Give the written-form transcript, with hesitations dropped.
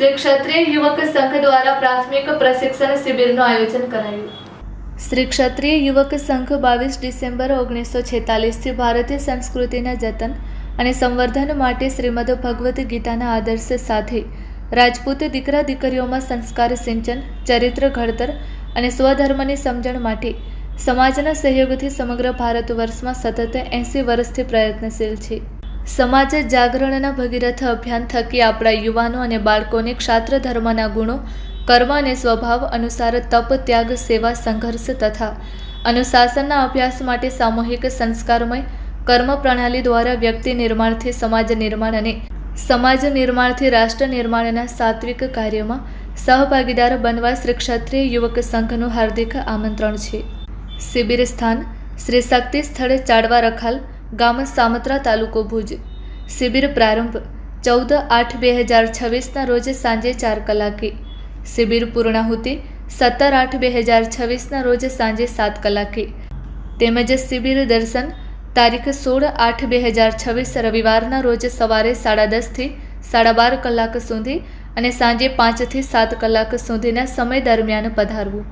શ્રી ક્ષત્રિય યુવક સંઘ દ્વારા પ્રાથમિક પ્રશિક્ષણ શિબિરનું આયોજન કરાયું। શ્રી ક્ષત્રિય યુવક સંઘ 22 ડિસેમ્બર 1946 ભારતીય સંસ્કૃતિના જતન અને સંવર્ધન માટે શ્રીમદ ભગવદ્ ગીતાના આદર્શ સાથે રાજપૂત દીકરા દીકરીઓમાં સંસ્કાર સિંચન, ચરિત્ર ઘડતર અને સ્વધર્મની સમજણ માટે સમાજના સહયોગથી સમગ્ર ભારત વર્ષમાં સતત 80 વર્ષથી પ્રયત્નશીલ છે। સમાજ જાગરણના ભગીરથ અભિયાન થકી આપણા યુવાનો અને બાળકોને ક્ષાત્ર ધર્મના ગુણો, કર્મ અને સ્વભાવ અનુસાર તપ, ત્યાગ, સેવા, સંઘર્ષ તથા અનુશાસનના અભ્યાસ માટે સામૂહિક સંસ્કારમય કર્મ પ્રણાલી દ્વારા વ્યક્તિ નિર્માણથી સમાજ નિર્માણ અને સમાજ નિર્માણથી રાષ્ટ્ર નિર્માણના સાત્વિક કાર્યમાં સહભાગીદાર બનવા શ્રી ક્ષત્રિય યુવક સંઘનું હાર્દિક આમંત્રણ છે। શિબિર સ્થાન શ્રી શક્તિ સ્થળ ચાડવા રખાલ, ગામ સામત્રા, તાલુકો ભુજ। શિબિર પ્રારંભ 14/8/2026 રોજ સાંજે 4 કલાકે। શિબિર પૂર્ણાહુતિ 17/8/2026 રોજ સાંજે 7 કલાકે તેમજ શિબિર દર્શન તારીખ 16/8/2026 રવિવારના રોજ સવારે 10:30 થી 12:30 કલાક સુધી અને સાંજે 5 થી 7 કલાક સુધીના સમય દરમિયાન પધારવું।